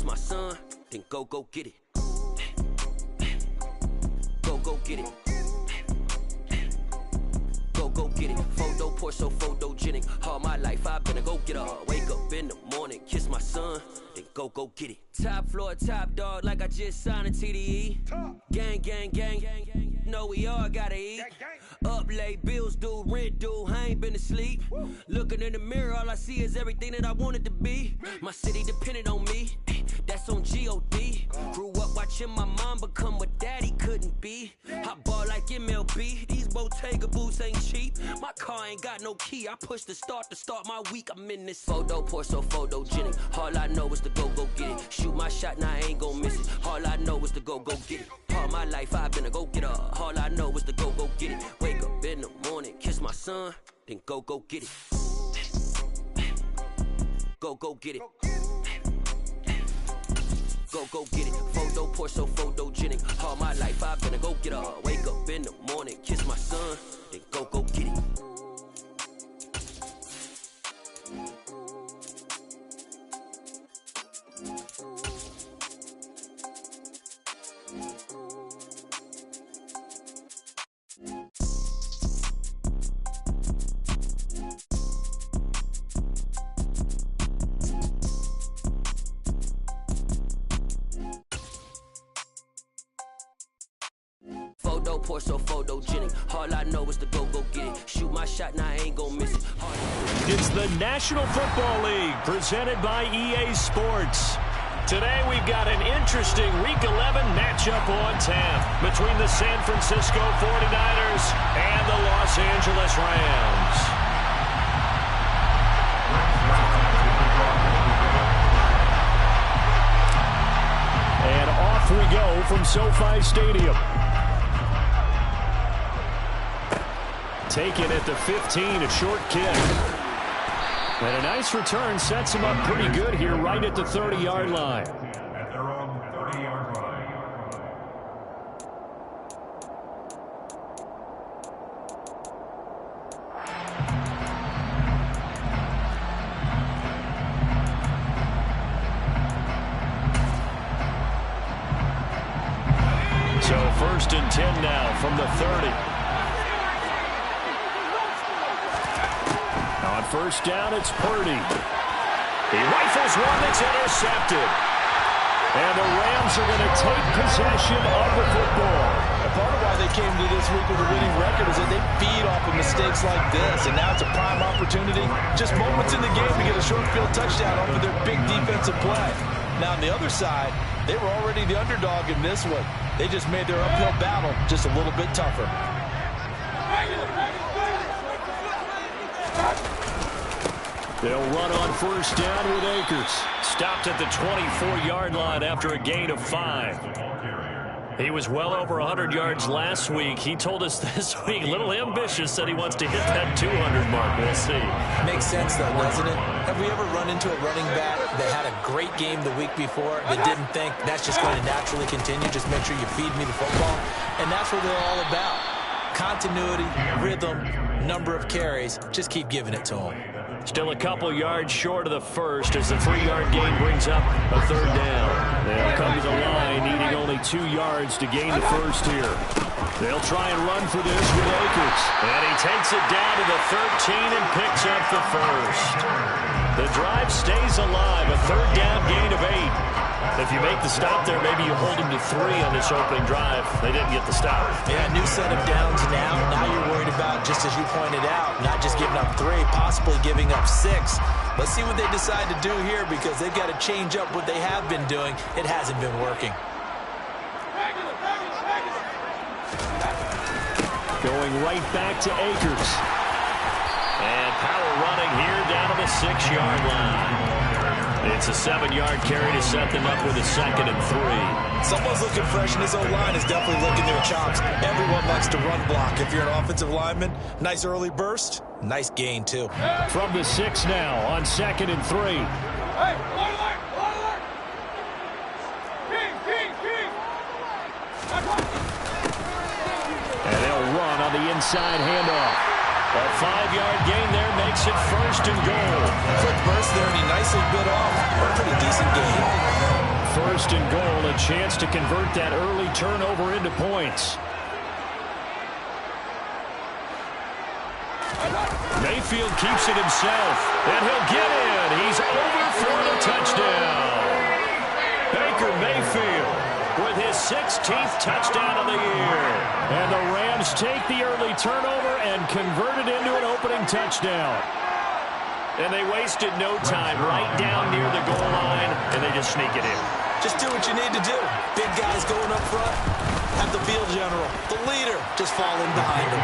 my son, then go get it. Go get it. Go get it. Photo poor, so photogenic. All my life I've been a go-getter. Wake up in the morning, kiss my son, then go get it. Top floor, top dog, like I just signed a TDE. Gang, gang, gang, gang, gang. Know we all gotta eat. Up late, bills due, rent due, I ain't been asleep. Looking in the mirror, all I see is everything that I wanted to be. My city depended on me, that's on G.O.D. Grew up watching my mom become what daddy couldn't be. I ball like MLB, these Bottega boots ain't cheap. My car ain't got no key, I push the start to start my week. I'm in this photo poor, so photogenic. All I know is to go get it. Shoot my shot, now I ain't gon' miss it. All I know is to go get it. All my life I've been a go-getter. All I know is to go get it. Wake up in the morning, kiss my son, then go get it. Go get it. Go get it. Photo poor, so photogenic. All my life I've been a go-getter. Wake up in the morning, kiss my son, then go get it. Photo poor, so photogenic. All I know is to go get it. Shoot my shot, now I ain't gon' miss it. It's the National Football League presented by EA Sports. Today we've got an interesting Week 11 matchup on tap between the San Francisco 49ers and the Los Angeles Rams. And off we go from SoFi Stadium. Taken at the 15, a short kick. And a nice return sets him up pretty good here right at the 30-yard line. At their own 30-yard line. So 1st and 10 now from the 30. On first down, it's Purdy. He rifles one that's intercepted. And the Rams are going to take possession of the football. And part of why they came to this week with a winning record is that they feed off of mistakes like this. And now it's a prime opportunity, just moments in the game, to get a short field touchdown off of their big defensive play. Now on the other side, they were already the underdog in this one. They just made their uphill battle just a little bit tougher. They'll run on first down with Akers. Stopped at the 24-yard line after a gain of 5. He was well over 100 yards last week. He told us this week, a little ambitious, said he wants to hit that 200 mark. We'll see. Makes sense, though, doesn't it? Have we ever run into a running back that had a great game the week before that didn't think that's just going to naturally continue? Just make sure you feed me the football. And that's what they're all about. Continuity, rhythm, number of carries. Just keep giving it to them. Still a couple yards short of the first as the 3-yard gain brings up a third down. They'll come to the line, needing only 2 yards to gain the first here. They'll try and run for this with Akers. And he takes it down to the 13 and picks up the first. The drive stays alive, a third down gain of 8. If you make the stop there, maybe you hold them to 3 on this opening drive. They didn't get the stop. Yeah, new set of downs now. Now you're worried about, just as you pointed out, not just giving up 3, possibly giving up 6. Let's see what they decide to do here, because they've got to change up what they have been doing. It hasn't been working. Going right back to Akers. And power running here down to the 6-yard line. It's a 7-yard carry to set them up with a 2nd and 3. Someone's looking fresh, and this O-line is definitely licking their chops. Everyone likes to run block. If you're an offensive lineman, nice early burst, nice gain, too. From the 6 now on 2nd and 3. Hey, and they'll run on the inside handoff. A 5-yard gain there makes it 1st and goal. Quick burst there, and he nicely bit off. A pretty decent gain. first and goal, a chance to convert that early turnover into points. Mayfield keeps it himself, and he'll get in. He's over for the touchdown. Baker Mayfield with his 16th touchdown of the year. And the Rams take the early turnover and convert it into an opening touchdown. And they wasted no time, right down near the goal line, and they just sneak it in. Just do what you need to do. Big guys going up front. Have the field general, the leader, just fall in behind him.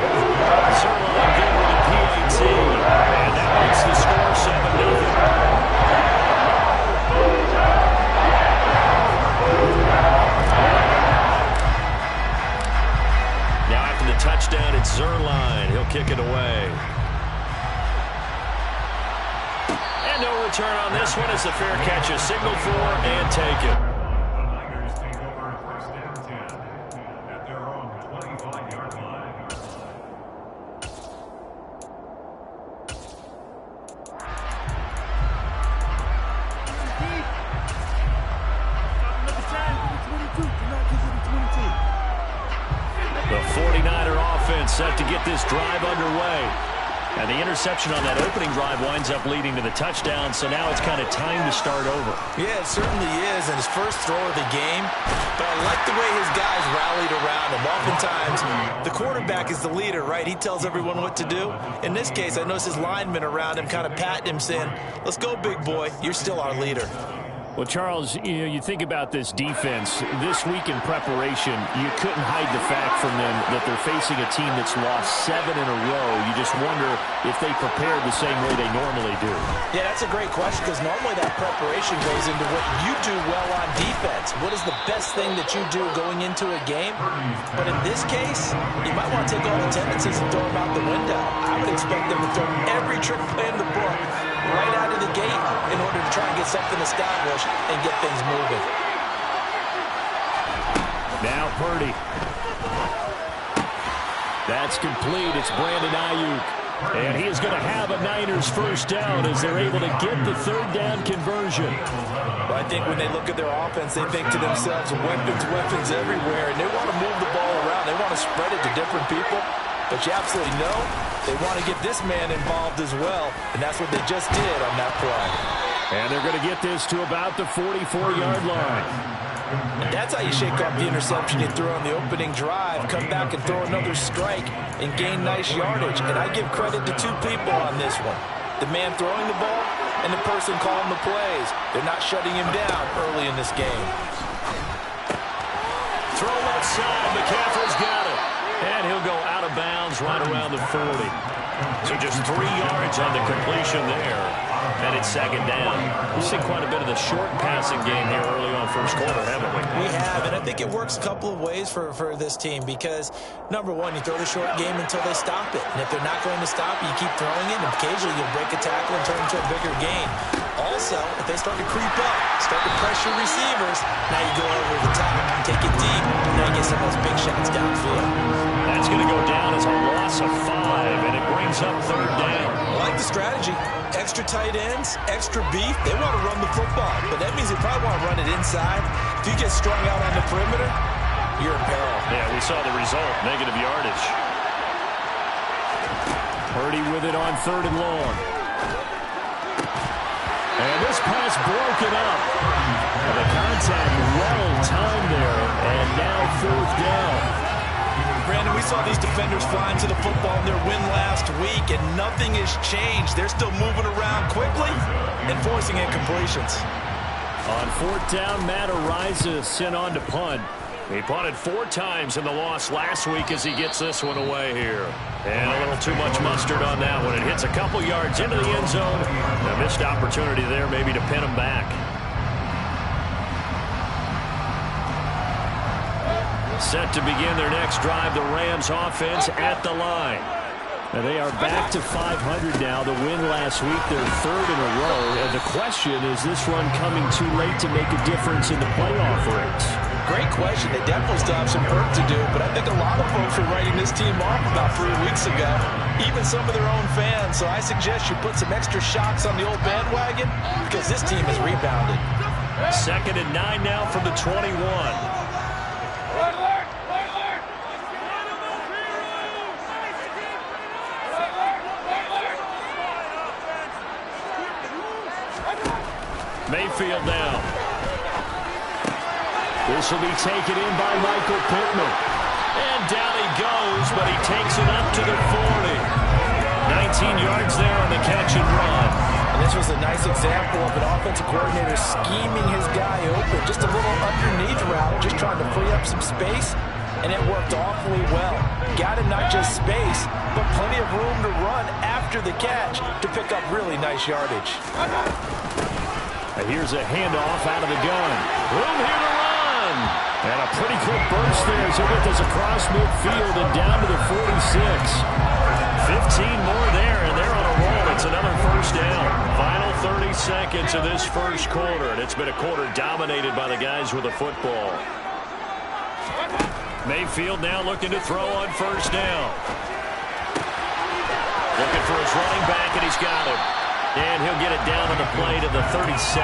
Zerline good with a PAT, and that makes the score 7-0. Now after the touchdown, it's Zerline. He'll kick it away. And no return on this one as the fair catch is signaled for and taken. The 49er offense set to get this drive underway. And the interception on that opening drive winds up leading to the touchdown, so now it's kind of time to start over. Yeah, it certainly is, and his first throw of the game. But I like the way his guys rallied around him. Oftentimes, the quarterback is the leader, right? He tells everyone what to do. In this case, I noticed his linemen around him kind of patting him, saying, "Let's go, big boy. You're still our leader." Well, Charles, you think about this defense. This week in preparation, you couldn't hide the fact from them that they're facing a team that's lost 7 in a row. You just wonder if they prepared the same way they normally do. Yeah, that's a great question because normally that preparation goes into what you do well on defense. What is the best thing that you do going into a game? But in this case, you might want to take all the tendencies and throw them out the window. I would expect them to throw every trick play in the book right out of the gate in order to try and get something established and get things moving. Now Purdy. That's complete. It's Brandon Ayuk. And he is going to have a Niners first down as they're able to get the third down conversion. Well, I think when they look at their offense, they think to themselves, weapons everywhere, and they want to move the ball around. They want to spread it to different people. But you absolutely know they want to get this man involved as well, and that's what they just did on that play. And they're going to get this to about the 44-yard line. And that's how you shake off the interception you threw on the opening drive, come back and throw another strike and gain nice yardage. And I give credit to two people on this one. The man throwing the ball and the person calling the plays. They're not shutting him down early in this game. Throw outside. McCaffrey's got it. And he'll go out of bounds right around the 40. So just 3 yards on the completion there. And it's second down. We've seen quite a bit of the short passing game here early on first quarter, haven't we? We have, and I think it works a couple of ways for this team because, number one, you throw the short game until they stop it. And if they're not going to stop it, you keep throwing it, and occasionally you'll break a tackle and turn it into a bigger gain. Also, if they start to creep up, start to pressure receivers, now you go over the top, take it deep, and now you get some of those big shots downfield. That's going to go down as a loss of 5, and it brings up third down. I like the strategy. Extra tight ends, extra beef. They want to run the football, but that means they probably want to run it inside. If you get strung out on the perimeter, you're in peril. Yeah, we saw the result, negative yardage. Purdy with it on third and long. And this pass broken up. And the contact well timed there, and now fourth down. Brandon, we saw these defenders flying to the football in their win last week, and nothing has changed. They're still moving around quickly and forcing incompletions. On fourth down, Matt Ariza sent on to punt. He punted 4 times in the loss last week as he gets this one away here. And a little too much mustard on that one. It hits a couple yards into the end zone. A missed opportunity there maybe to pin him back. Set to begin their next drive, the Rams offense at the line. Now they are back to 500 now. The win last week, their third in a row. And the question, is this run coming too late to make a difference in the playoff race? Great question. They definitely still have some work to do, but I think a lot of folks were writing this team off about 3 weeks ago, even some of their own fans. So I suggest you put some extra shocks on the old bandwagon because this team has rebounded. 2nd and 9 now from the 21. Mayfield now. This will be taken in by Michael Pittman. And down he goes, but he takes it up to the 40. 19 yards there on the catch and run. And this was a nice example of an offensive coordinator scheming his guy open. Just a little underneath route, just trying to free up some space, and it worked awfully well. Got him not just space, but plenty of room to run after the catch to pick up really nice yardage. And here's a handoff out of the gun. Room here to run. And a pretty quick burst there as he'll get this across midfield and down to the 46. 15 more there, and they're on a roll. It's another first down. Final 30 seconds of this first quarter, and it's been a quarter dominated by the guys with the football. Mayfield now looking to throw on first down. Looking for his running back, and he's got him. And he'll get it down on the play to the 37.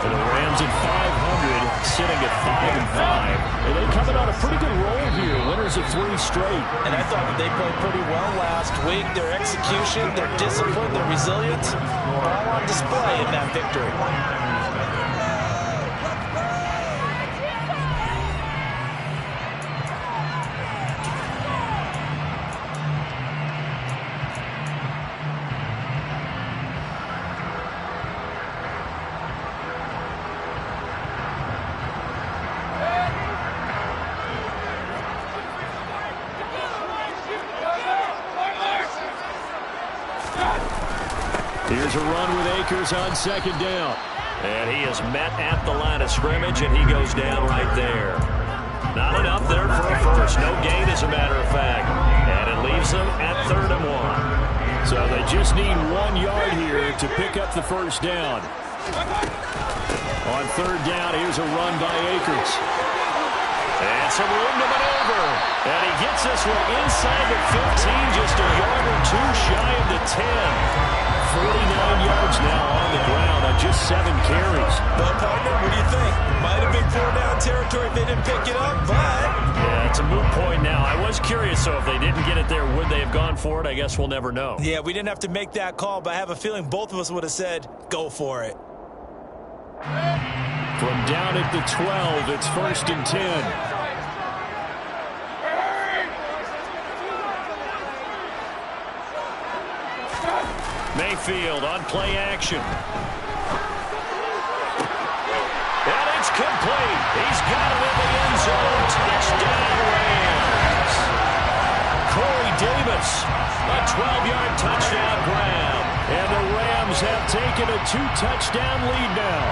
For the Rams at 500, sitting at 5-5. And they're coming on a pretty good roll here. Winners of 3 straight. And I thought that they played pretty well last week. Their execution, their discipline, their resilience, all on display in that victory. Here's a run with Akers on second down. And he is met at the line of scrimmage, and he goes down right there. Not enough there for a first. No gain, as a matter of fact. And it leaves them at 3rd and 1. So they just need 1 yard here to pick up the first down. On 3rd down, here's a run by Akers. And some room to maneuver. And he gets this one inside the 15, just a yard or 2 shy of the 10. 49 yards now on the ground on just 7 carries. Well, partner, what do you think? Might have been 4-down territory if they didn't pick it up, but... Yeah, it's a moot point now. I was curious, so if they didn't get it there, would they have gone for it? I guess we'll never know. Yeah, we didn't have to make that call, but I have a feeling both of us would have said, go for it. From down at the 12, it's 1st and 10. Mayfield on play action. And it's complete. He's got it in the end zone. Touchdown, Rams. Corey Davis, a 12-yard touchdown grab. And the Rams have taken a 2-touchdown lead now.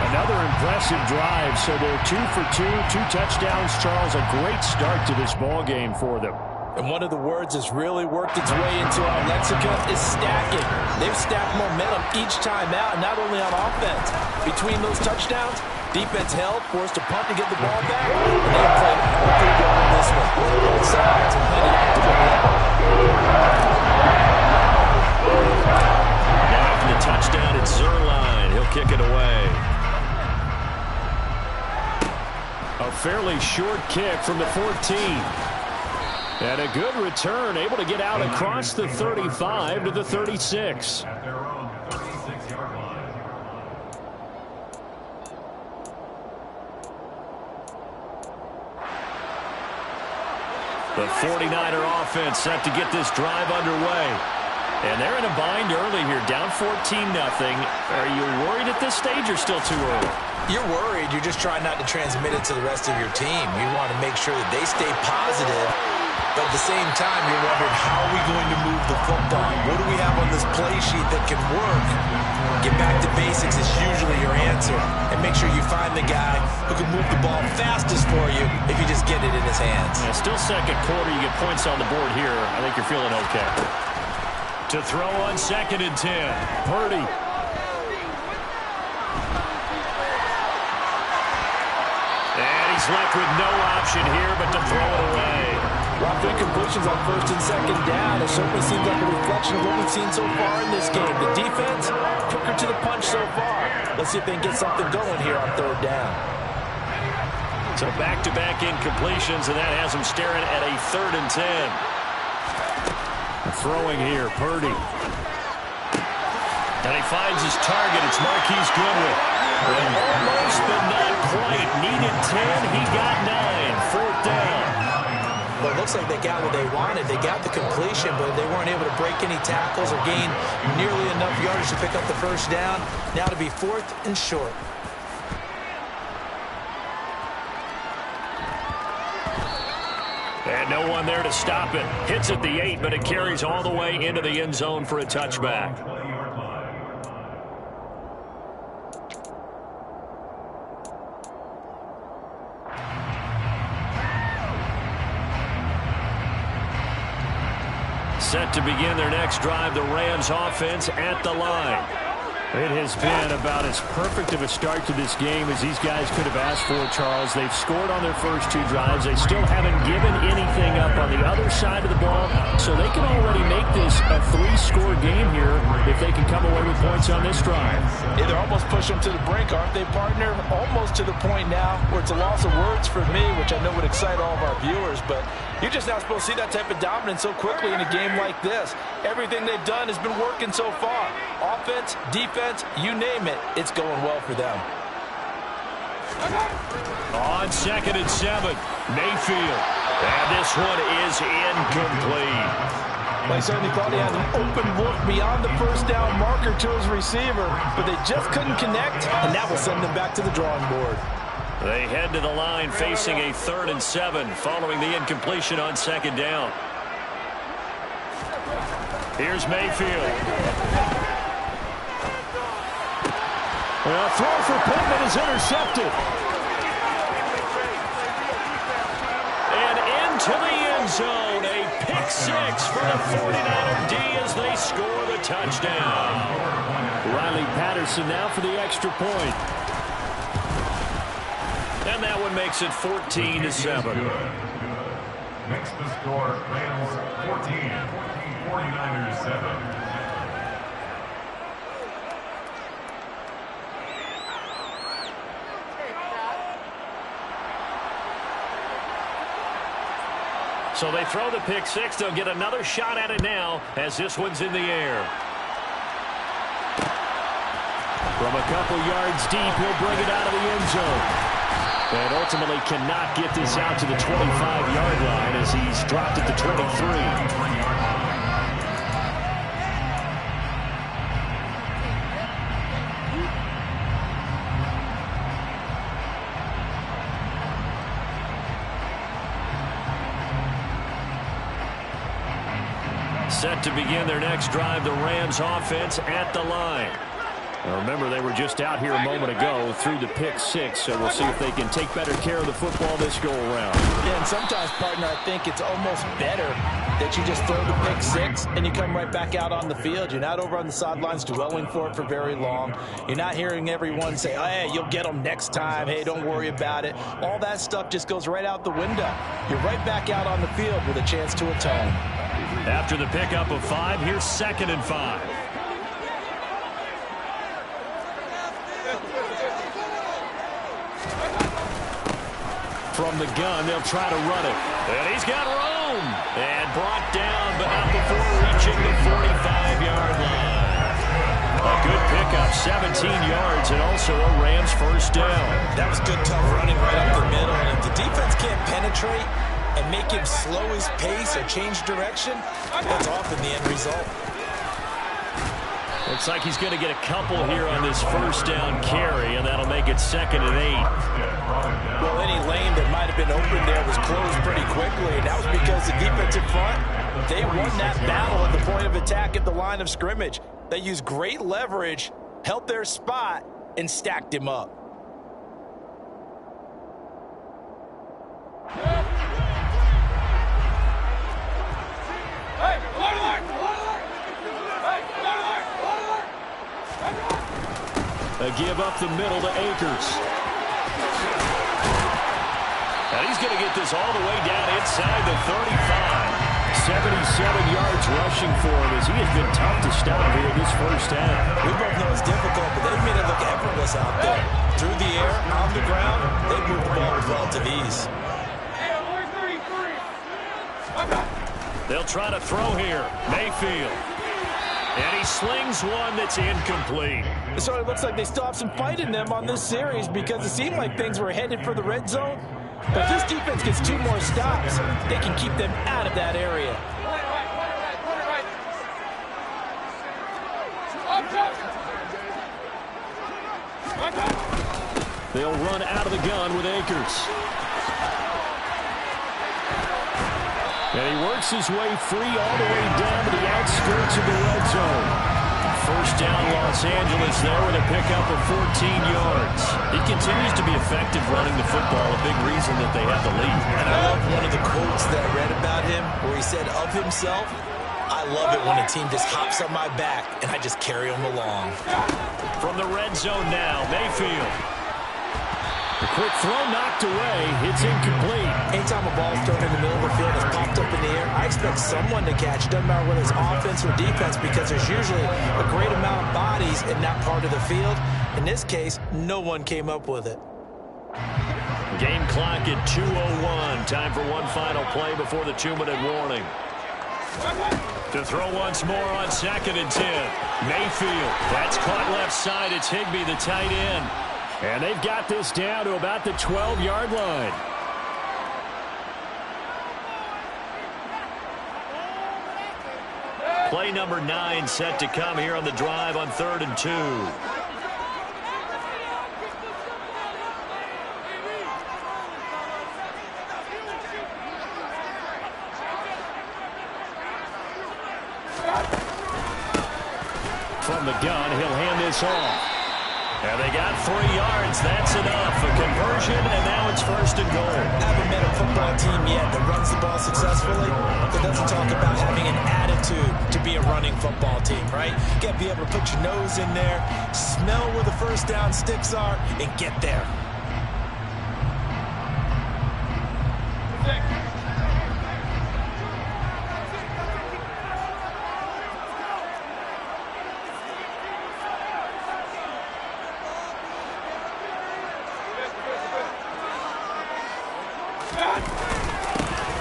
Another impressive drive. So they're 2 for 2, 2 touchdowns. Charles, a great start to this ball game for them. And one of the words that's really worked its way into our lexicon is stacking. They've stacked momentum each time out, not only on offense. Between those touchdowns, defense held, forced to punt to get the ball back, and they played pretty good on this one. Both sides headed out to the level. Now for the touchdown, it's Zerline. He'll kick it away. A fairly short kick from the 14. And a good return, able to get out across the 35 to the 36. At their own 36-yard line. The 49er offense set to get this drive underway. And they're in a bind early here, down 14-0. Are you worried at this stage or still too early? You're worried. You're just trying not to transmit it to the rest of your team. You want to make sure that they stay positive. But at the same time, you're wondering, how are we going to move the football? What do we have on this play sheet that can work? Get back to basics is usually your answer. And make sure you find the guy who can move the ball fastest for you if you just get it in his hands. Yeah, still second quarter. You get points on the board here. I think you're feeling okay. To throw on 2nd and 10. Purdy. And he's left with no option here but to throw it away. Rough incompletions on 1st and 2nd down. It certainly seems like a reflection of what we've seen so far in this game. The defense quicker to the punch so far. Let's see if they can get something going here on third down. So back-to-back incompletions, and that has them staring at a 3rd and 10. Throwing here, Purdy. And he finds his target. It's Marquise Goodwin. Almost, but not quite. Needed 10. He got 9. 4th down. Well, it looks like they got what they wanted. They got the completion, but they weren't able to break any tackles or gain nearly enough yardage to pick up the first down. Now to be 4th and short. And no one there to stop it. Hits at the 8, but it carries all the way into the end zone for a touchback. Set to begin their next drive, the Rams offense at the line. It has been about as perfect of a start to this game as these guys could have asked for, Charles. They've scored on their first 2 drives. They still haven't given anything up on the other side of the ball, so they can already make this a 3-score game here if they can come away with points on this drive. Yeah, they're almost pushing them to the brink, aren't they, partner? Almost to the point now where it's a loss of words for me, which I know would excite all of our viewers, but you're just not supposed to see that type of dominance so quickly in a game like this. Everything they've done has been working so far. Offense, defense, you name it, it's going well for them. On 2nd and 7, Mayfield. And this one is incomplete. Well, I certainly thought he had an open look beyond the first down marker to his receiver, but they just couldn't connect, and that will send them back to the drawing board. They head to the line facing a 3rd and 7 following the incompletion on 2nd down. Here's Mayfield. Well, throw for Pittman is intercepted. And into the end zone. A pick 6 for the 49er D as they score the touchdown. Riley Patterson now for the extra point. And that one makes it 14-7. Next to score, Rams 14, 49ers 7. So they throw the pick 6. They'll get another shot at it now as this one's in the air. From a couple yards deep, he'll bring it out of the end zone. And ultimately cannot get this out to the 25-yard line as he's dropped at the 23. Set to begin their next drive, the Rams offense at the line. Now remember, they were just out here a moment ago through the pick 6, so we'll see if they can take better care of the football this go-around. Yeah, and sometimes, partner, I think it's almost better that you just throw the pick 6 and you come right back out on the field. You're not over on the sidelines dwelling for it for very long. You're not hearing everyone say, oh, hey, you'll get them next time. Hey, don't worry about it. All that stuff just goes right out the window. You're right back out on the field with a chance to atone. After the pickup of 5, here's 2nd and 5. From the gun, they'll try to run it. And he's got room. And brought down, but not before reaching the 45-yard line. A good pickup, 17 yards, and also a Rams first down. That was good, tough running right up the middle. And if the defense can't penetrate and make him slow his pace or change direction, that's often the end result. Looks like he's going to get a couple here on this first down carry, and that'll make it 2nd and 8. Well, any lane that might have been open there was closed pretty quickly, and that was because the defensive front, they won that battle at the point of attack at the line of scrimmage. They used great leverage, held their spot, and stacked him up. A give up the middle to Akers. And he's going to get this all the way down inside the 35. 77 yards rushing for him as he has been tough to stop here this first half. We both know it's difficult, but they've made it look effortless out there. Through the air, on the ground, they've moved the ball with relative ease. They'll try to throw here. Mayfield. And he slings one that's incomplete. So it looks like they still have some fight in them on this series because it seemed like things were headed for the red zone. But if this defense gets 2 more stops, they can keep them out of that area. They'll run out of the gun with Akers. And he works his way free all the way down to the outskirts of the red zone. First down, Los Angeles there with a pickup of 14 yards. He continues to be effective running the football, a big reason that they have the lead. And I love one of the quotes that I read about him where he said of himself, "I love it when a team just hops on my back and I just carry them along." From the red zone now, Mayfield. The quick throw knocked away. It's incomplete. Anytime a ball is thrown in the middle of the field that's popped up in the air, I expect someone to catch it. Doesn't matter whether it's offense or defense because there's usually a great amount of bodies in that part of the field. In this case, no one came up with it. Game clock at 2:01. Time for one final play before the 2-minute warning. To throw once more on 2nd and 10. Mayfield. That's caught left side. It's Higbee, the tight end. And they've got this down to about the 12-yard line. Play number 9 set to come here on the drive on 3rd and 2. From the gun, he'll hand this off. And they got 3 yards. That's enough. A conversion, and now it's 1st and goal. I haven't met a football team yet that runs the ball successfully that doesn't talk about having an attitude to be a running football team, right? You got to be able to put your nose in there, smell where the first down sticks are, and get there.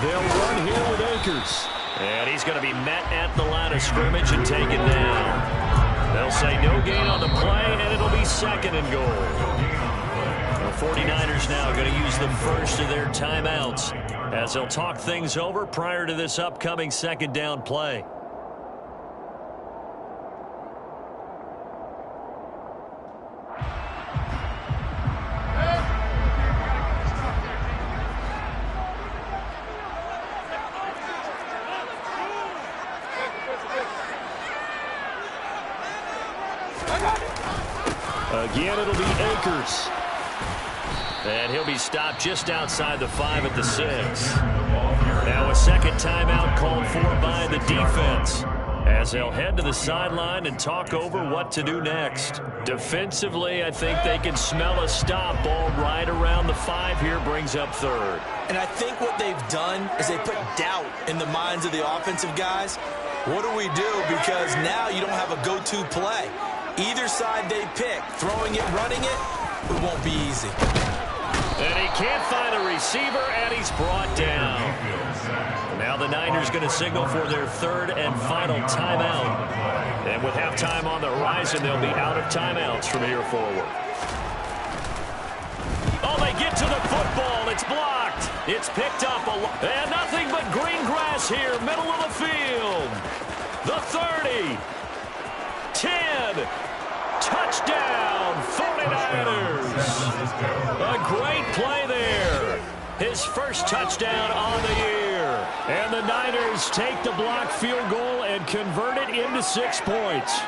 They'll run here with Akers. And he's going to be met at the line of scrimmage and taken down. They'll say no gain on the play, and it'll be 2nd and goal. The 49ers now going to use the first of their timeouts as they'll talk things over prior to this upcoming 2nd down play. Again, it'll be Akers. And he'll be stopped just outside the 5 at the 6. Now a 2nd timeout called for by the defense as they'll head to the sideline and talk over what to do next. Defensively, I think they can smell a stop ball right around the 5 here, brings up 3rd. And I think what they've done is they put doubt in the minds of the offensive guys. What do we do? Because now you don't have a go-to play. Either side they pick, throwing it, running it, it won't be easy. And he can't find a receiver, and he's brought down. Now the Niners going to signal for their 3rd and final timeout. And with halftime on the horizon, they'll be out of timeouts from here forward. Oh, they get to the football. It's blocked. It's picked up. And nothing but green grass here, middle of the field. The 30. 10. Touchdown, 49ers. A great play there. His first touchdown on the year. And the Niners take the blocked field goal and convert it into 6 points.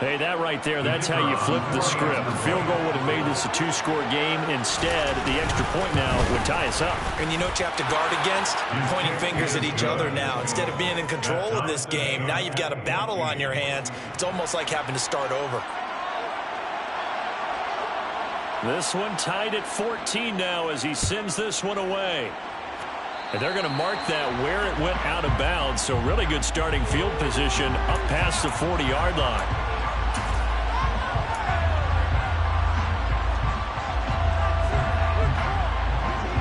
Hey, that right there, that's how you flip the script. The field goal would have made this a 2-score game. Instead, the extra point now would tie us up. And you know what you have to guard against? Pointing fingers at each other now. Instead of being in control of this game, now you've got a battle on your hands. It's almost like having to start over. This one tied at 14 now as he sends this one away. And they're going to mark that where it went out of bounds. So really good starting field position up past the 40-yard line.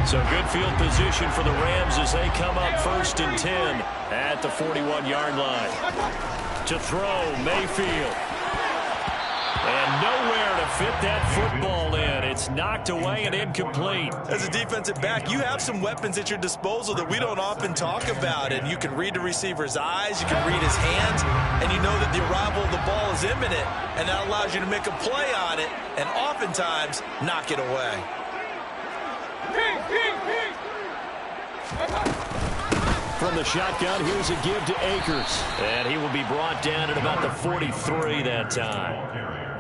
So good field position for the Rams as they come up 1st and 10 at the 41-yard line. To throw, Mayfield. And nowhere to fit that football in. It's knocked away and incomplete. As a defensive back, you have some weapons at your disposal that we don't often talk about. And you can read the receiver's eyes, you can read his hands, and you know that the arrival of the ball is imminent. And that allows you to make a play on it and oftentimes knock it away. From the shotgun, here's a give to Akers. And he will be brought down at about the 43 that time.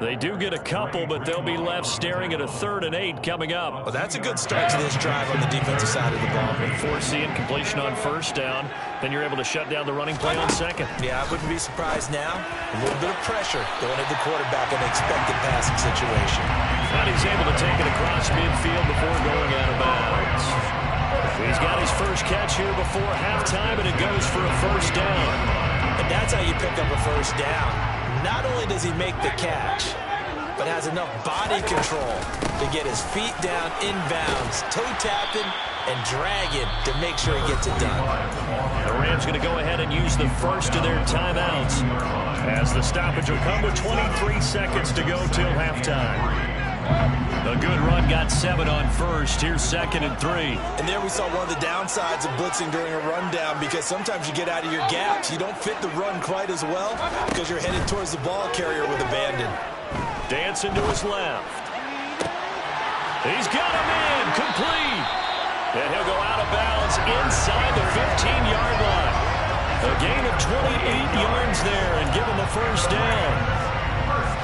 They do get a couple, but they'll be left staring at a 3rd and 8 coming up. Well, that's a good start to this drive on the defensive side of the ball. When forcing completion on 1st down, then you're able to shut down the running play on 2nd. Yeah, I wouldn't be surprised now. A little bit of pressure going at the quarterback in an expected passing situation. But he's able to take it across midfield before going out of bounds. He's got his first catch here before halftime, and it goes for a 1st down. And that's how you pick up a 1st down. Not only does he make the catch, but has enough body control to get his feet down inbounds, toe tapping and dragging to make sure he gets it done. The Rams going to go ahead and use the first of their timeouts as the stoppage will come with 23 seconds to go till halftime. A good run got 7 on 1st. Here's 2nd and 3. And there we saw one of the downsides of blitzing during a rundown, because sometimes you get out of your gaps. You don't fit the run quite as well because you're headed towards the ball carrier with abandon. Dancing to his left. He's got him in. Complete. And he'll go out of bounds inside the 15-yard line. A gain of 28 yards there and give him the 1st down.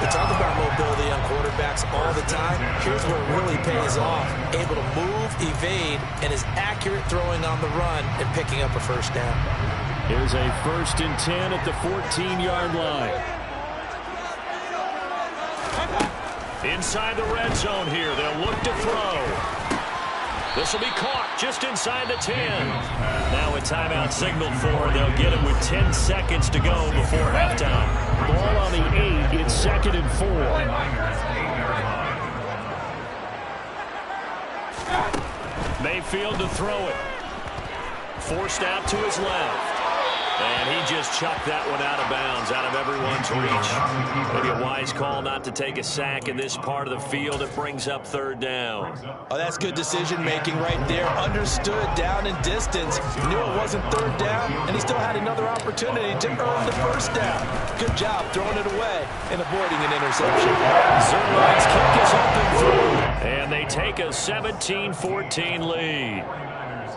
We talk about mobility on quarterbacks all the time. Here's where it really pays off. Able to move, evade, and is accurate throwing on the run and picking up a 1st down. Here's a 1st and 10 at the 14-yard line. Inside the red zone here. They'll look to throw. This will be caught just inside the 10. Now a timeout signaled for. They'll get him with 10 seconds to go before halftime. Ball on the 8. It's 2nd and 4. Mayfield to throw it. Forced out to his left. And he just chucked that one out of bounds, out of everyone's reach. Maybe a wise call not to take a sack in this part of the field. It brings up 3rd down. Oh, that's good decision-making right there. Understood down and distance. Knew it wasn't 3rd down, and he still had another opportunity to earn the 1st down. Good job throwing it away and avoiding an interception. Zerline's kick is up and through. And they take a 17-14 lead.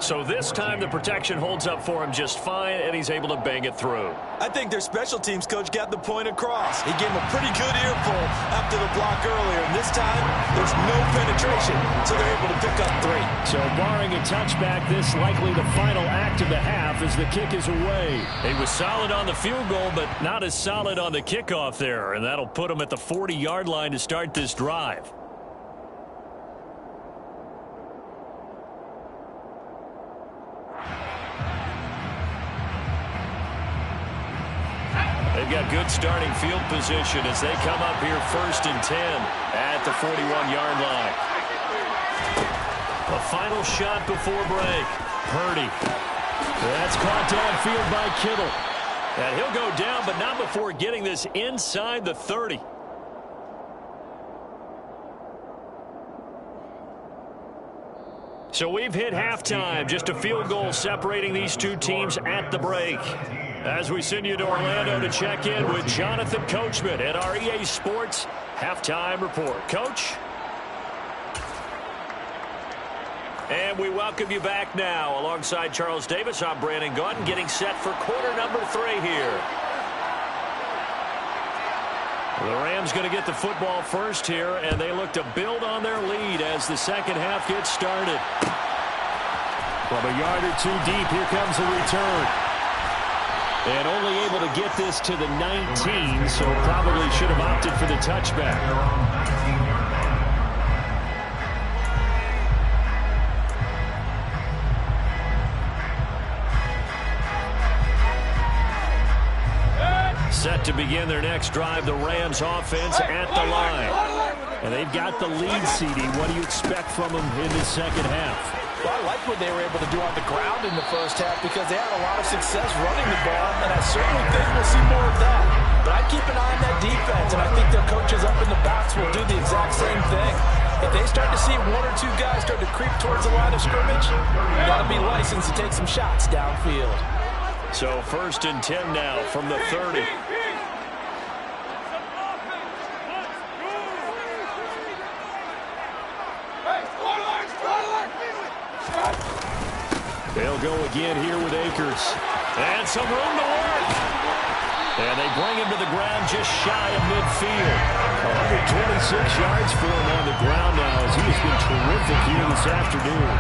So this time the protection holds up for him just fine, and he's able to bang it through. I think their special teams coach got the point across. He gave him a pretty good earful after the block earlier, and this time there's no penetration, so they're able to pick up 3. So barring a touchback, this likely the final act of the half as the kick is away. He was solid on the field goal, but not as solid on the kickoff there, and that'll put him at the 40-yard line to start this drive. They've got good starting field position as they come up here 1st and 10 at the 41-yard line. A final shot before break. Purdy. That's caught downfield by Kittle. And he'll go down, but not before getting this inside the 30. So we've hit halftime. Just a field goal separating these two teams at the break. As we send you to Orlando to check in with Jonathan Coachman at our EA Sports Halftime Report. Coach? And we welcome you back now. Alongside Charles Davis, I'm Brandon Gaudin, getting set for quarter number 3 here. The Rams going to get the football first here, and they look to build on their lead as the second half gets started. From a yard or 2 deep, here comes a return. And only able to get this to the 19, so probably should have opted for the touchback. to begin their next drive. The Rams offense at the line. And they've got the lead, CD. What do you expect from them in the second half? Well, I like what they were able to do on the ground in the first half because they had a lot of success running the ball, and I certainly think we'll see more of that. But I'd keep an eye on that defense, and I think their coaches up in the box will do the exact same thing. If they start to see one or two guys start to creep towards the line of scrimmage, you got to be licensed to take some shots downfield. So 1st and 10 now from the 30. They'll go again here with Akers. And some room to work. And they bring him to the ground just shy of midfield. 126 yards for him on the ground now as he has been terrific here this afternoon.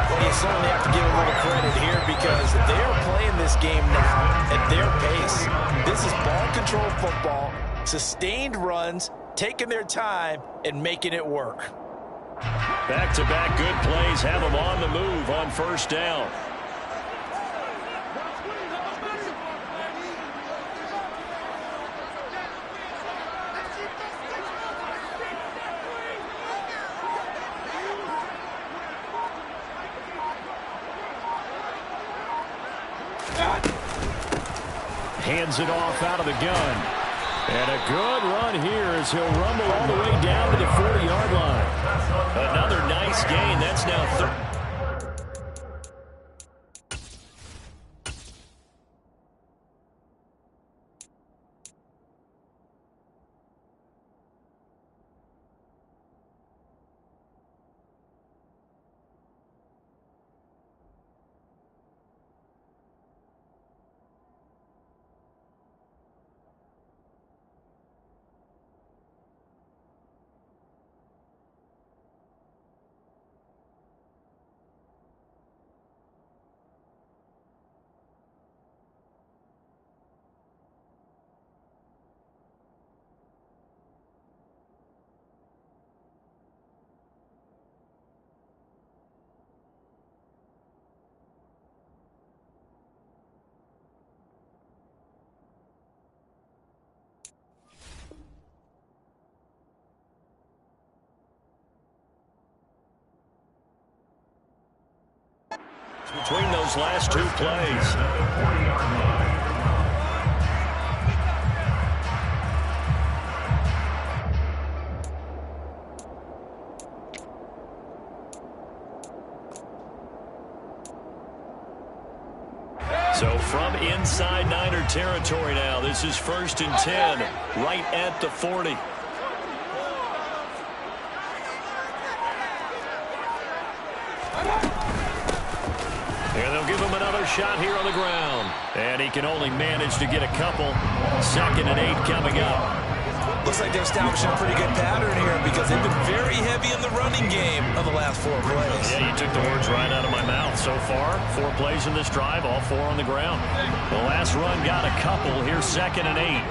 Well, you certainly have to give him a little credit here because they're playing this game now at their pace. This is ball control football, sustained runs, taking their time, and making it work. Back-to-back good plays have them on the move on 1st down. Hands it off out of the gun. And a good run here as he'll rumble all the way down to the 40-yard line. Another nice gain. That's now third. Between those last two plays. So from inside Niner territory now, this is 1st and 10, right at the 40. And they'll give him another shot here on the ground. And he can only manage to get a couple. 2nd and 8 coming up. Looks like they're establishing a pretty good pattern here because they've been very heavy in the running game of the last 4 plays. Yeah, you took the words right out of my mouth. So far, 4 plays in this drive, all 4 on the ground. The last run got a couple. Here's 2nd and 8.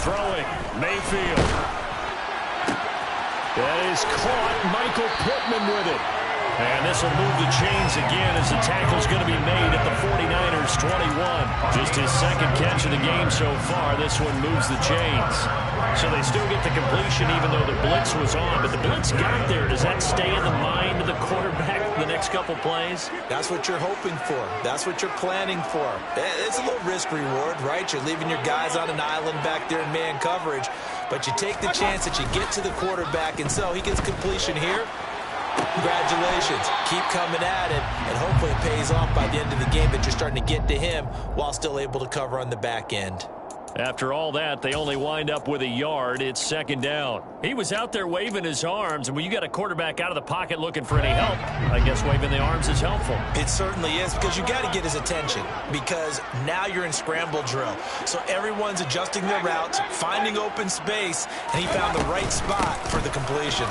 Throwing, Mayfield. That is caught. Michael Pittman with it. And this will move the chains again as the tackle's going to be made at the 49ers 21. Just his 2nd catch of the game so far. This one moves the chains. So they still get the completion even though the blitz was on. But the blitz got there. Does that stay in the mind of the quarterback the next couple plays? That's what you're hoping for. That's what you're planning for. It's a little risk-reward, right? You're leaving your guys on an island back there in man coverage. But you take the chance that you get to the quarterback, and so he gets completion here. Congratulations. Keep coming at it, and hopefully it pays off by the end of the game that you're starting to get to him while still able to cover on the back end. After all that, they only wind up with a yard. It's 2nd down. He was out there waving his arms, and when you got a quarterback out of the pocket looking for any help, I guess waving the arms is helpful. It certainly is because you got to get his attention because now you're in scramble drill. So everyone's adjusting their routes, finding open space, and he found the right spot for the completion.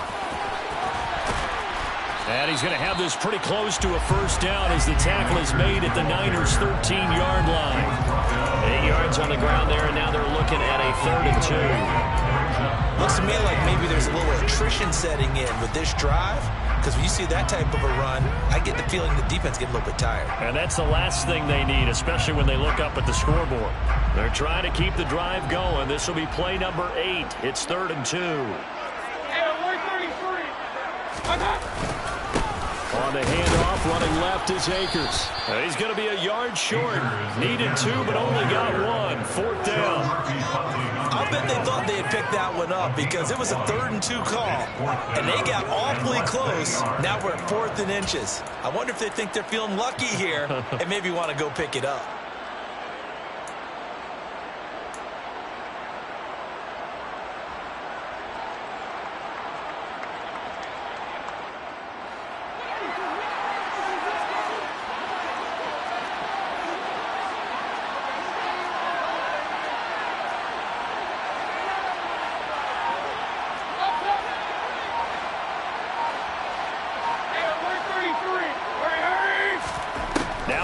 And he's going to have this pretty close to a 1st down as the tackle is made at the Niners' 13-yard line. 8 yards on the ground there, and now they're looking at a 3rd and 2. Looks to me like maybe there's a little attrition setting in with this drive. because when you see that type of a run, I get the feeling the defense get a little bit tired. And that's the last thing they need, especially when they look up at the scoreboard. They're trying to keep the drive going. This will be play number 8. It's 3rd and 2. On the handoff, running left is Akers. He's going to be a yard short. Needed 2, but only got 1. 4th down. I'll bet they thought they had picked that one up because it was a 3rd and 2 call, and they got awfully close. Now we're at 4th and inches. I wonder if they think they're feeling lucky here and maybe want to go pick it up.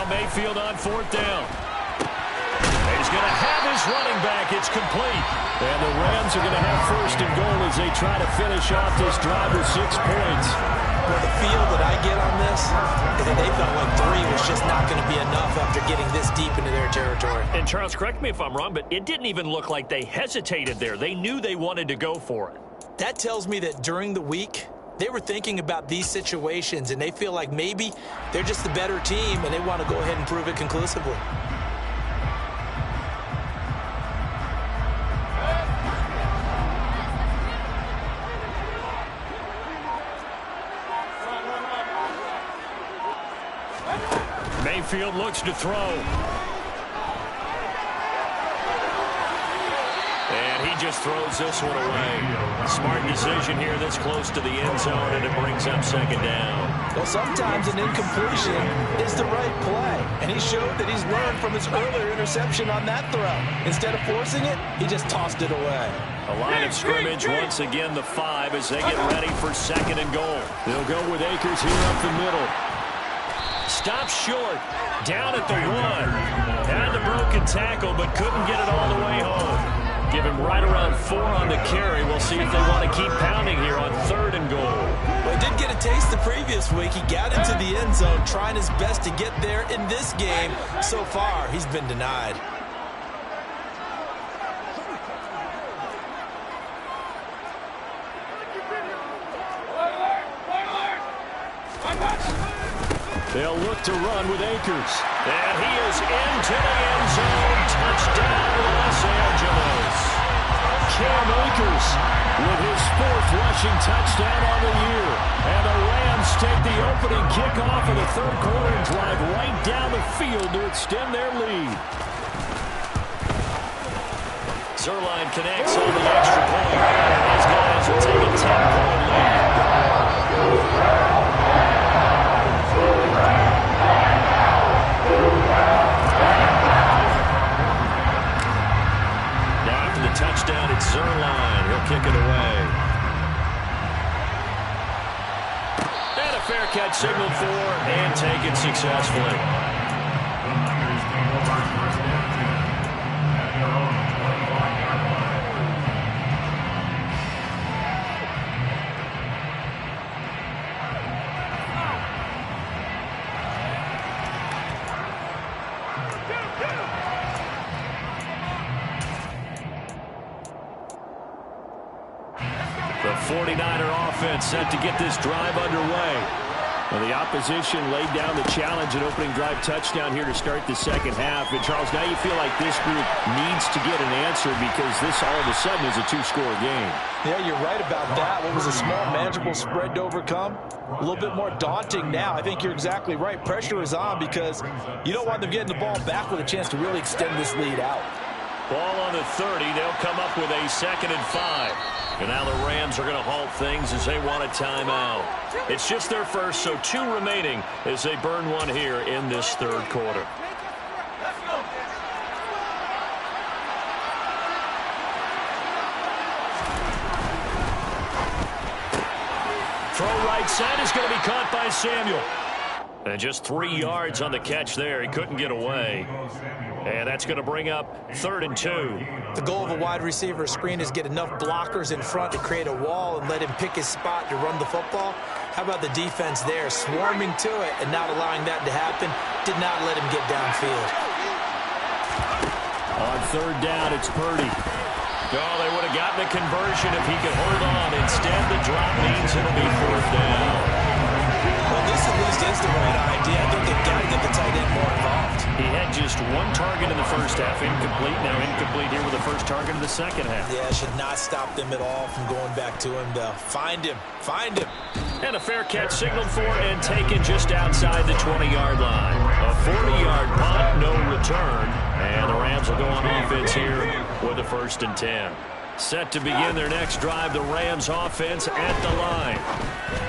Mayfield on 4th down. He's going to have his running back. It's complete. And the Rams are going to have 1st and goal as they try to finish off this drive with 6 points. Well, the feel that I get on this is that they felt like 3 was just not going to be enough after getting this deep into their territory. And Charles, correct me if I'm wrong, but it didn't even look like they hesitated there. They knew they wanted to go for it. That tells me that during the week, they were thinking about these situations, and they feel like maybe they're just the better team, and they want to go ahead and prove it conclusively. Mayfield looks to throw. He just throws this one away. Smart decision here this close to the end zone, and it brings up 2nd down. Well, sometimes an incompletion is the right play, and he showed that he's learned from his earlier interception on that throw. Instead of forcing it, he just tossed it away. A line of scrimmage once again, the 5, as they get ready for 2nd and goal. They'll go with Akers here up the middle. Stops short, down at the 1. Had the broken tackle, but couldn't get it all the way home. Give him right around 4 on the carry. We'll see if they want to keep pounding here on 3rd and goal. Well, he did get a taste the previous week. He got into the end zone, trying his best to get there in this game. So far, he's been denied. They'll look to run with Akers. And he is into the end zone. Touchdown, Los Angeles. Cam Akers with his 4th rushing touchdown on the year. And the Rams take the opening kickoff of the 3rd quarter and drive right down the field to extend their lead. Zerline connects on the extra point. These guys will take a 10-point lead. Touchdown, it's Zerline. He'll kick it away. And a fair catch signaled for and taken successfully. The 49er offense set to get this drive underway. Well, the opposition laid down the challenge and opening drive touchdown here to start the 2nd half. And, Charles, now you feel like this group needs to get an answer because this all of a sudden is a 2-score game. Yeah, you're right about that. What was a small, manageable spread to overcome? A little bit more daunting now. I think you're exactly right. Pressure is on because you don't want them getting the ball back with a chance to really extend this lead out. Ball on the 30. They'll come up with a 2nd and 5. And now the Rams are going to halt things as they want a timeout. It's just their first, so 2 remaining as they burn one here in this 3rd quarter. Throw right side is going to be caught by Samuel. And just 3 yards on the catch there. He couldn't get away. And that's going to bring up 3rd and 2. The goal of a wide receiver screen is get enough blockers in front to create a wall and let him pick his spot to run the football. How about the defense there, swarming to it and not allowing that to happen? Did not let him get downfield. On 3rd down, it's Purdy. Oh, they would have gotten a conversion if he could hold on. Instead, the drop means it'll be 4th down. Well, this at least is the right idea. I think they've got to get the tight end more involved. He had just 1 target in the first half, incomplete. Now incomplete here with the first target in the second half. Yeah, should not stop them at all from going back to him, though. Find him. Find him. And a fair catch signaled for and taken just outside the 20-yard line. A 40-yard punt, no return. And the Rams will go on offense here with a 1st and 10. Set to begin their next drive, the Rams offense at the line.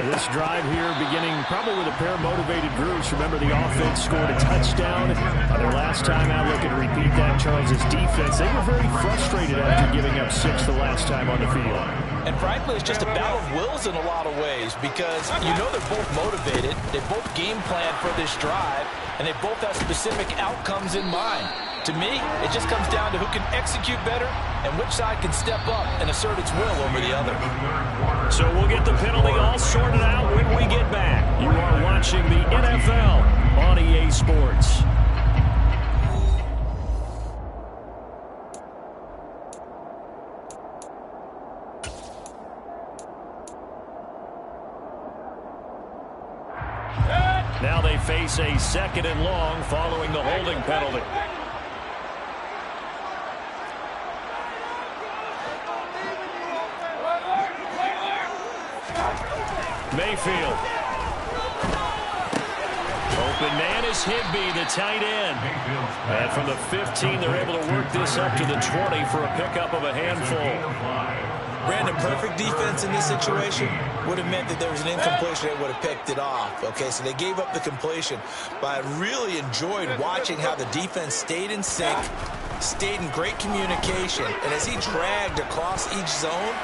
This drive here beginning probably with a pair of motivated groups. Remember, the offense scored a touchdown on their last time out. Look and repeat that, Charles' defense. They were very frustrated after giving up 6 the last time on the field. And frankly, it's just a battle of wills in a lot of ways because you know they're both motivated. They both game plan for this drive, and they both have specific outcomes in mind. To me, it just comes down to who can execute better and which side can step up and assert its will over the other. So we'll get the penalty all sorted out when we get back. You are watching the NFL on EA Sports. Now they face a 2nd and long following the holding penalty. Mayfield. Open man is Higbee, the tight end. And from the 15, they're able to work this up to the 20 for a pickup of a handful. Brandon, perfect defense in this situation would have meant that there was an incompletion. They would have picked it off. Okay, so they gave up the completion. But I really enjoyed watching how the defense stayed in sync, stayed in great communication. And as he dragged across each zone,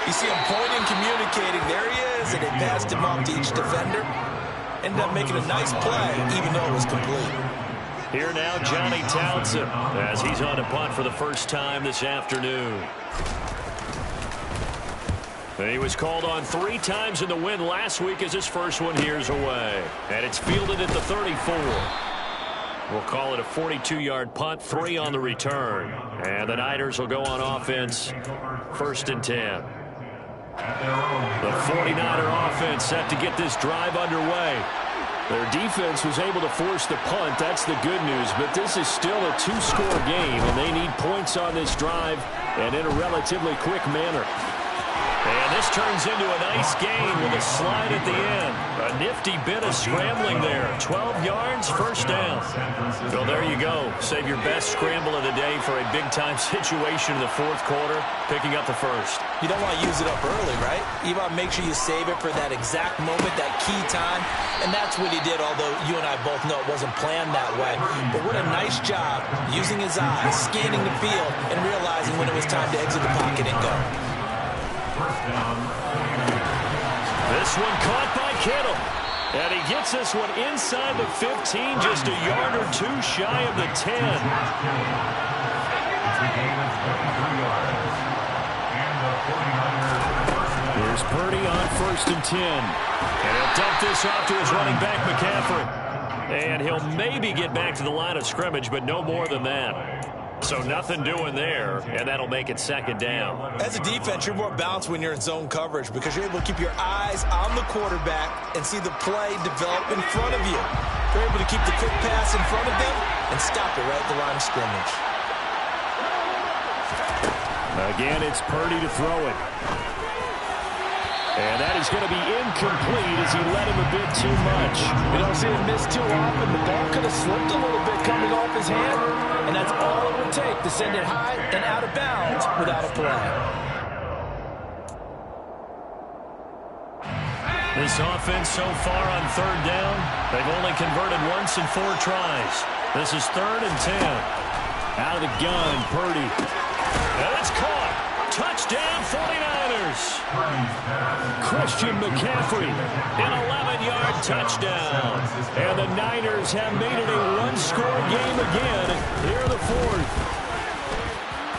you see him pointing, communicating. There he is, and they passed him off to each defender. Ended up making a nice play, even though it was complete. Here now, Johnny Townsend, as he's on a punt for the first time this afternoon. He was called on 3 times in the win last week as his first one here's away. And it's fielded at the 34. We'll call it a 42-yard punt, 3 on the return. And the Niners will go on offense, 1st and 10. The 49er offense set to get this drive underway. Their defense was able to force the punt. That's the good news. But this is still a 2-score game, and they need points on this drive and in a relatively quick manner. And this turns into a nice game with a slide at the end. A nifty bit of scrambling there. 12 yards, 1st down. So there you go. Save your best scramble of the day for a big-time situation in the 4th quarter, picking up the 1st. You don't want to use it up early, right? You want to make sure you save it for that exact moment, that key time. And that's what he did, although you and I both know it wasn't planned that way. But what a nice job using his eyes, scanning the field, and realizing when it was time to exit the pocket and go. This one caught by Kittle. And he gets this one inside the 15, just a yard or 2 shy of the 10. Here's Purdy on 1st and 10. And he'll dump this off to his running back, McCaffrey. And he'll maybe get back to the line of scrimmage, but no more than that. So nothing doing there, and that'll make it 2nd down. As a defense, you're more balanced when you're in zone coverage because you're able to keep your eyes on the quarterback and see the play develop in front of you. You're able to keep the quick pass in front of them and stop it right at the line of scrimmage. Again, it's Purdy to throw it. And that is going to be incomplete as he led him a bit too much. You don't see him miss too often. The ball could have slipped a little bit coming off his hand, and that's all it would take to send it high and out of bounds without a play. This offense so far on 3rd down, they've only converted once in 4 tries. This is 3rd and 10. Out of the gun, Purdy. And it's caught. Touchdown 49ers. Christian McCaffrey, an 11-yard touchdown. And the Niners have made it a one-score game again here in the fourth.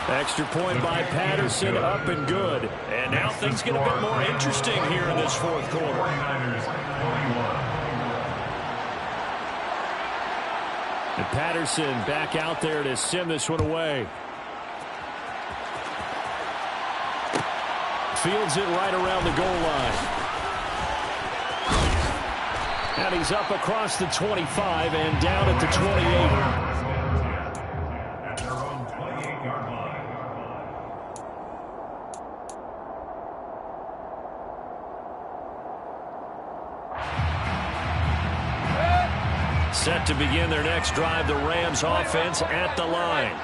Extra point by Patterson, up and good. And now things get a bit more interesting here in this fourth quarter. And Patterson back out there to send this one away. Fields it right around the goal line. And he's up across the 25 and down at the 28. Set to begin their next drive, the Rams offense at the line.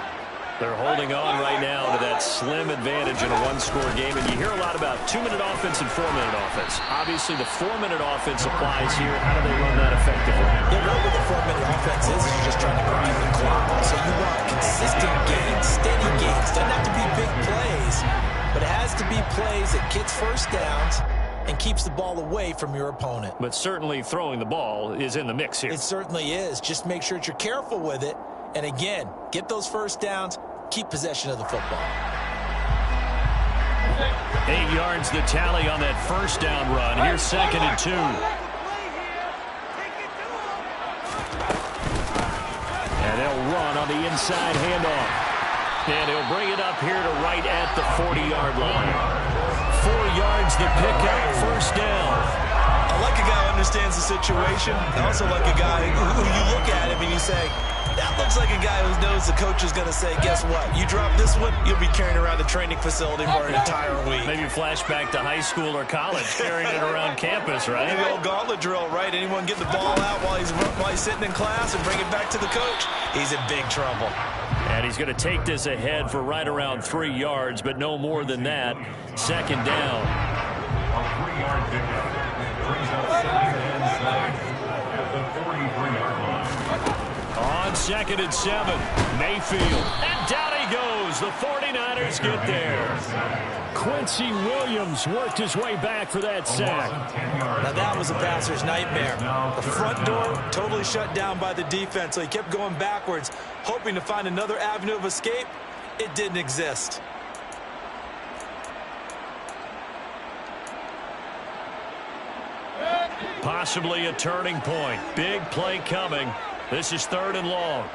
They're holding on right now to that slim advantage in a one-score game. And you hear a lot about 2-minute offense and 4-minute offense. Obviously, the 4-minute offense applies here. How do they run that effectively? Yeah, really what the 4-minute offense is you're just trying to grind the clock. So you want consistent gains, steady gains. Doesn't have to be big plays, but it has to be plays that gets first downs and keeps the ball away from your opponent. But certainly throwing the ball is in the mix here. It certainly is. Just make sure that you're careful with it. And again, get those first downs, keep possession of the football. 8 yards the tally on that first down run. Here's 2nd and 2. And they'll run on the inside handoff. And he'll bring it up here to right at the 40-yard line. 4 yards the pickup, first down. I like a guy who understands the situation. I also like a guy who you look at him and you say, that looks like a guy who knows the coach is going to say, guess what? You drop this one, you'll be carrying around the training facility for an entire week. Maybe flashback to high school or college, carrying it around campus, right? Maybe the old gauntlet drill, right? Anyone get the ball out while he's sitting in class and bring it back to the coach? He's in big trouble. And he's going to take this ahead for right around 3 yards, but no more than that. 2nd down. A 3-yard pickup brings up 2nd and 7 at the 43-yard line. On 2nd and 7, Mayfield. And down he goes. The 49ers get there. Quincy Williams worked his way back for that sack. Now that was a passer's nightmare. The front door totally shut down by the defense, so he kept going backwards, hoping to find another avenue of escape. It didn't exist. Possibly a turning point. Big play coming. This is 3rd and long.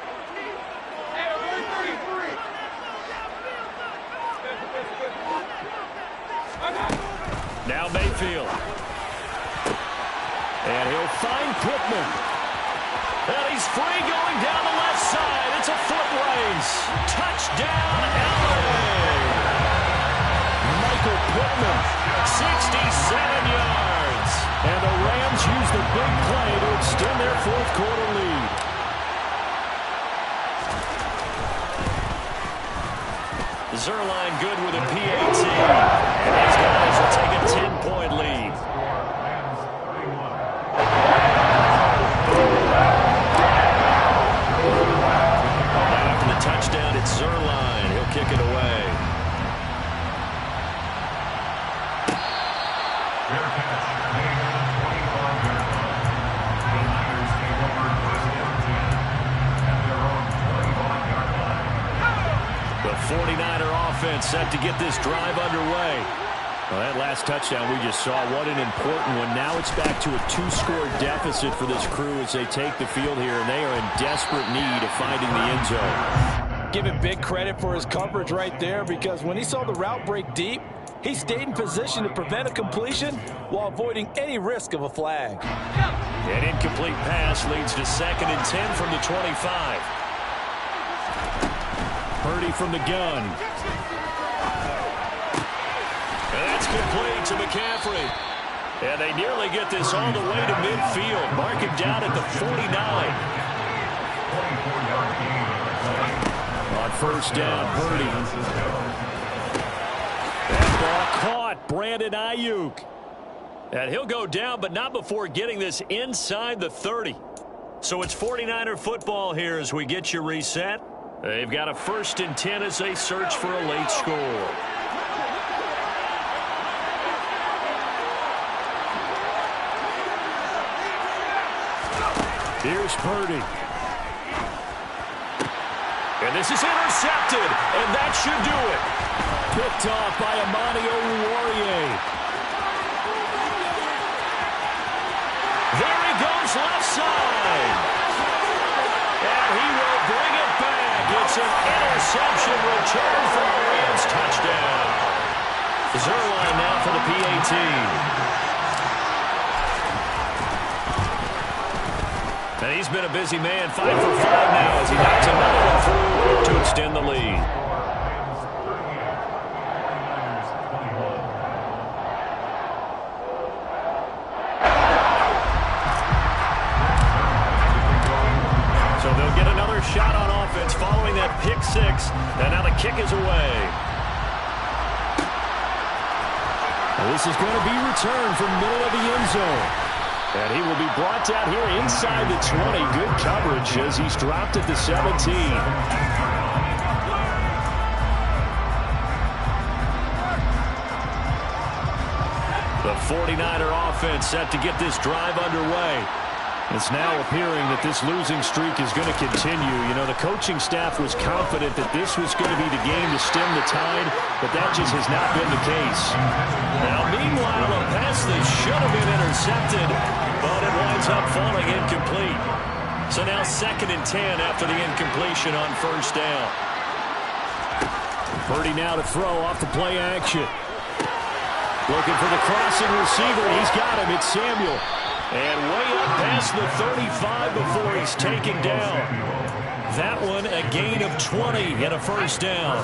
Now Mayfield. And he'll find Pittman. And he's free going down the left side. It's a foot race. Touchdown, LA. Michael Pittman, 67 yards. And the Rams use the big play to extend their fourth quarter lead. Zerline good with a PAT. And these guys will take a 10-point lead. After the touchdown, it's Zerline. He'll kick it away. Fair catch made at the 25-yard line. The Niners take over 1st and 10 at their own 25-yard line. The 49er offense set to get this drive underway. Well, that last touchdown we just saw, what an important one. Now it's back to a 2-score deficit for this crew as they take the field here, and they are in desperate need of finding the end zone. Give him big credit for his coverage right there, because when he saw the route break deep, he stayed in position to prevent a completion while avoiding any risk of a flag. An incomplete pass leads to 2nd and 10 from the 25. Purdy from the gun. And that's complete to McCaffrey. And they nearly get this all the way to midfield. Mark him down at the 49. 24-yard gain. On first down, Purdy. That ball caught. Brandon Ayuk. And he'll go down, but not before getting this inside the 30. So it's 49er football here as we get you reset. They've got a 1st and 10 as they search for a late score. Here's Purdy. And this is intercepted, and that should do it. Picked off by Amani Oruwariye. There he goes left side. And he will bring it back. It's an interception return for a Rams touchdown. Zerline now for the PAT. And he's been a busy man, 5 for 5 now as he knocks another one through to extend the lead. So they'll get another shot on offense following that pick six, and now the kick is away. And this is going to be returned from middle of the end zone. And he will be brought down here inside the 20. Good coverage as he's dropped at the 17. The 49er offense set to get this drive underway. It's now appearing that this losing streak is going to continue. You know, the coaching staff was confident that this was going to be the game to stem the tide, but that just has not been the case. Now, meanwhile, a pass that should have been intercepted, but it winds up falling incomplete. So now 2nd and 10 after the incompletion on first down. Purdy now to throw off the play action. Looking for the crossing receiver. He's got him. It's Samuel. And way up past the 35 before he's taken down. That one a gain of 20 and a first down.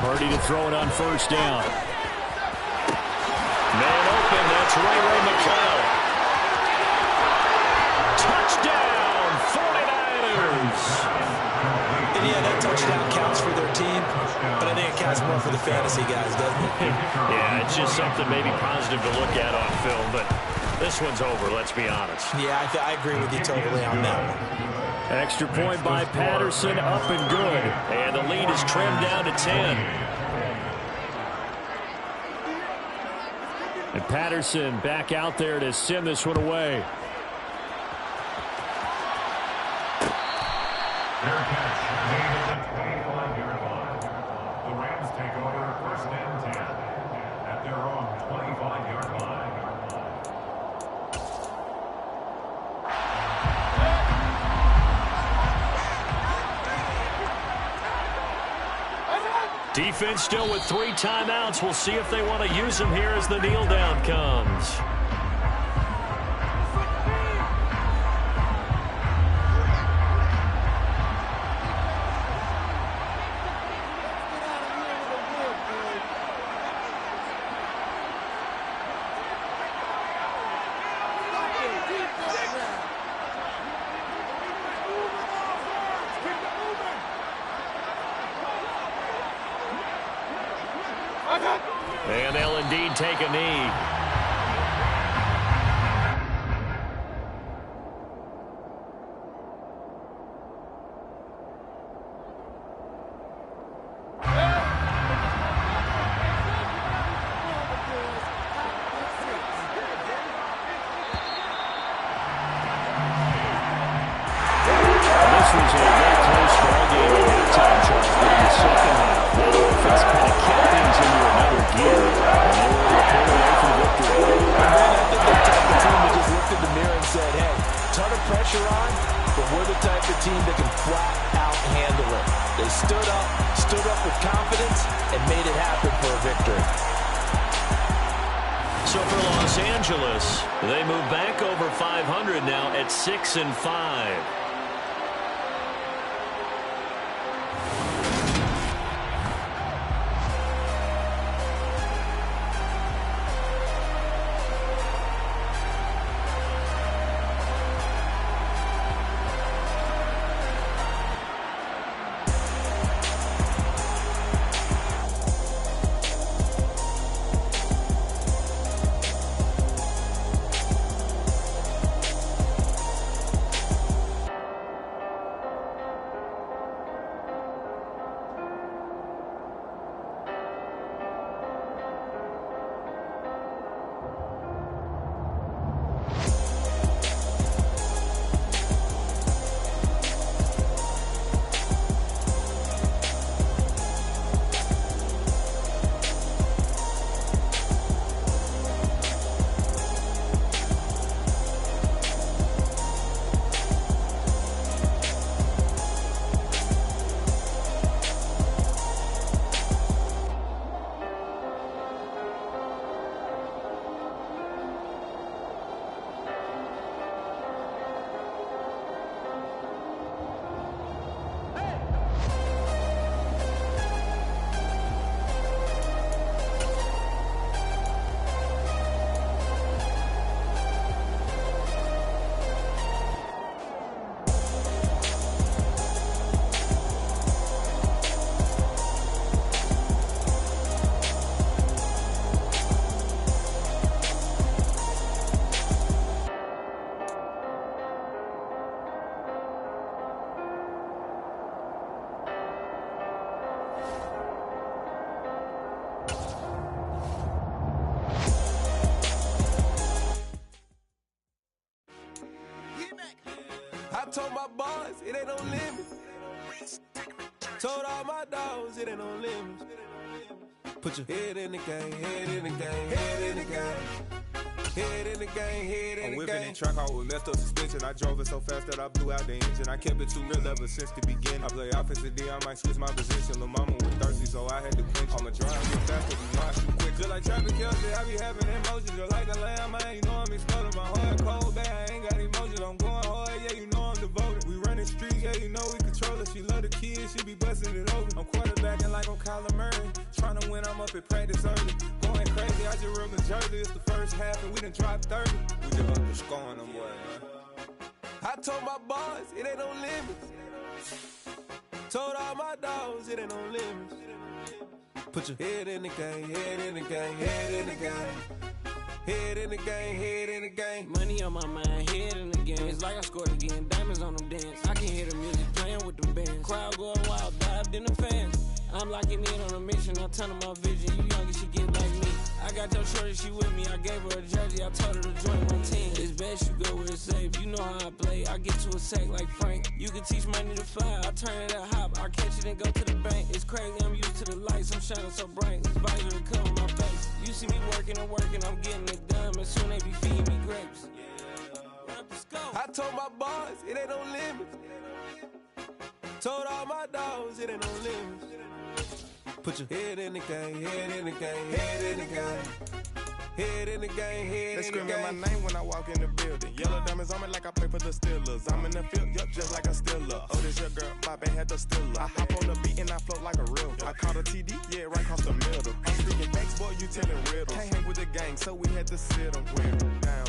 Purdy to throw it on first down. Man open, that's Ray McCloud. Touchdown, 49ers! And yeah, that touchdown counts for their team, but I think it counts more for the fantasy guys, doesn't it? Yeah, it's just something maybe positive to look at on film, but this one's over, let's be honest. Yeah, I agree with you totally on that one. Extra point by Patterson, up and good. And the lead is trimmed down to 10. And Patterson back out there to send this one away. Their catch made at the 25-yard line. The Rams take over 1st and 10 at their own 25-yard line. Defense still with 3 timeouts. We'll see if they want to use them here as the kneel down comes. And they'll indeed take a knee. This was a very close ball game at halftime, Charles, but in the second half, that offense kind of kept things into another gear, and they were able to pull away from victory. And then I think they're the type of team that just looked in the mirror and said, hey, ton of pressure on, but we're the type of team that can flat out handle it. They stood up with confidence, and made it happen for a victory. So for Los Angeles, they move back over 500 now at 6-5. told my boys, it ain't no limit. Told all my dogs, it ain't no limits. Put your head in the game, head in the game, head in the game. Head in the game, head in the game. I'm whipping and track out with messed up suspension. I drove it so fast that I blew out the engine. I kept it too real ever since the beginning. I play offensive D, I might switch my position. Lil' mama was thirsty, so I had to quench. I'ma drive get faster, you know I shoot quick. Just like traffic Kelsey, I be having emotions. Just like a lamb, man, you know I'm exploding. My heart cold, bad, I ain't got emotions. I'm going hard, yeah, you know I'm devoted. We running streets, yeah, you know we control it. She love the kids, she be busting it open. I'm quarterbacking like I'm Kyler Murray. Trying to win, I'm up at practice early. Going crazy, I just rubbed the jersey. It's the first half and we done dropped 30. We just up to scoring them, boy, man. I told my boys, it ain't no limits. Told all my dogs, it ain't no limits. Put your head in the game, head in the game, head in the game. Head in the game, head in the game. Money on my mind, head in the game. It's like I scored again, diamonds on them dance. I can hear the music playing with them bands. Crowd going wild, dived in the fans. I'm locking in on a mission, I turn on my vision. You young and she get like me. I got your shorty, she with me. I gave her a jersey, I told her to join my team. It's best you go where it's safe. You know how I play. I get to a sack like Frank. You can teach money to fly. I turn it at hop. I catch it and go to the bank. It's crazy, I'm used to the lights. I'm shining so bright. This visor to cover my face. You see me working and working, I'm getting it done. And soon they be feeding me grapes. I told my boys, it ain't no limits. Told all my dogs, it ain't no limits. Put your head in the game, head in the game, head in the game. Head in the game, head They in the game. screaming my name when I walk in the building. Yellow diamonds on me like I play for the Steelers. I'm in the field, yup, just like a Steeler. Oh, this your girl, my band had the Steeler. I hop on the beat and I float like a real. I caught a TD, yeah, right across the middle. I'm speaking facts, boy, you telling riddles. Can't hang with the gang, so we had to sit them down.